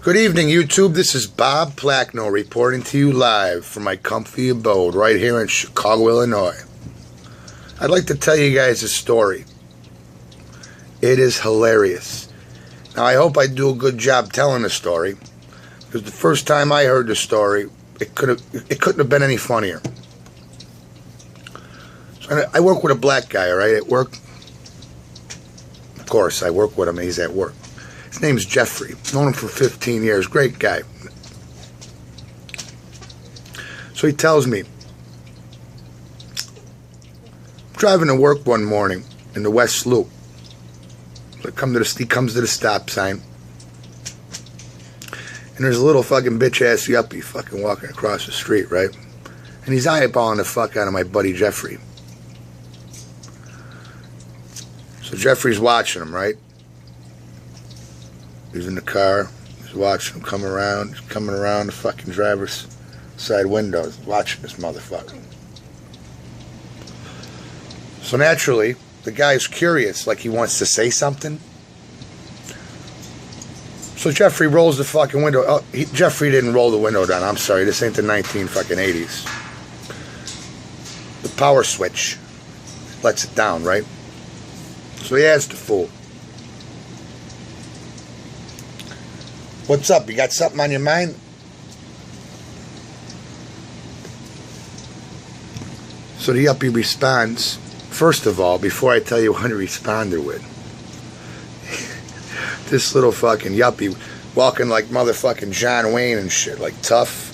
Good evening, YouTube. This is Bob Plackno reporting to you live from my comfy abode right here in Chicago, Illinois. I'd like to tell you guys a story. It is hilarious. Now, I hope I do a good job telling the story, because the first time I heard the story, it couldn't have been any funnier. So I work with a black guy, all right, at work. Of course, I work with him. He's at work. His name's Jeffrey. Known him for 15 years. Great guy. So he tells me, I'm driving to work one morning in the West Loop. So he comes to the stop sign. And there's a little fucking bitch-ass yuppie fucking walking across the street, right? And he's eyeballing the fuck out of my buddy Jeffrey. So Jeffrey's watching him, right? He's in the car. He's watching him come around. He's coming around the fucking driver's side window, watching this motherfucker. So naturally, the guy's curious, like he wants to say something. So Jeffrey rolls the fucking window. Oh, Jeffrey didn't roll the window down. I'm sorry, this ain't the 1980s. The power switch lets it down, right? So he asks the fool, "What's up? You got something on your mind?" So the yuppie responds, first of all, before I tell you what he responded with, this little fucking yuppie walking like motherfucking John Wayne and shit, like tough.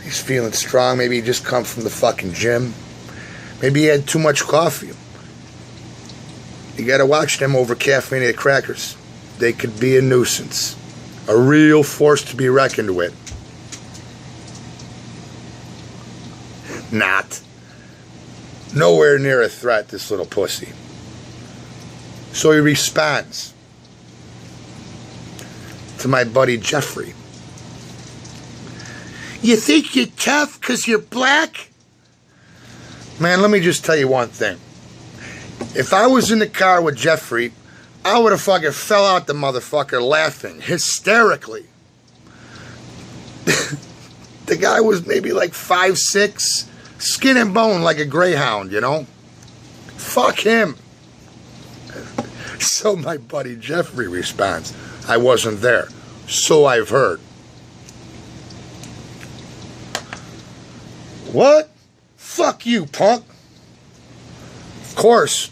He's feeling strong. Maybe he just come from the fucking gym. Maybe he had too much coffee. You gotta watch them over caffeinated crackers. They could be a nuisance. A real force to be reckoned with. Not. Nowhere near a threat, this little pussy. So he responds to my buddy Jeffrey. "You think you're tough because you're black?" Man, let me just tell you one thing. If I was in the car with Jeffrey, I would have fucking fell out the motherfucker laughing hysterically. The guy was maybe like 5'6", skin and bone like a greyhound, you know? Fuck him. So my buddy Jeffrey responds, "I wasn't there, so I've heard." What? Fuck you, punk. Of course,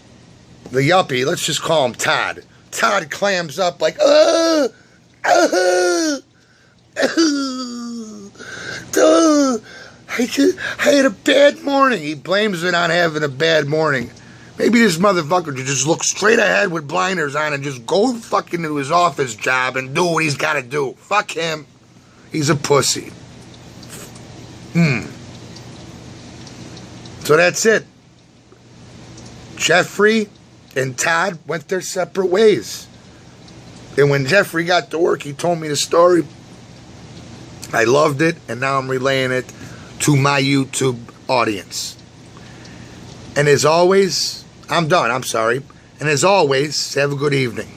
the yuppie, let's just call him Todd. Todd clams up like, I had a bad morning. He blames it on having a bad morning. Maybe this motherfucker should just look straight ahead with blinders on and just go fucking to his office job and do what he's got to do. Fuck him. He's a pussy. So that's it. Jeffrey and Todd went their separate ways. And when Jeffrey got to work, he told me the story. I loved it, and now I'm relaying it to my YouTube audience. And as always, I'm done, I'm sorry. And as always, have a good evening.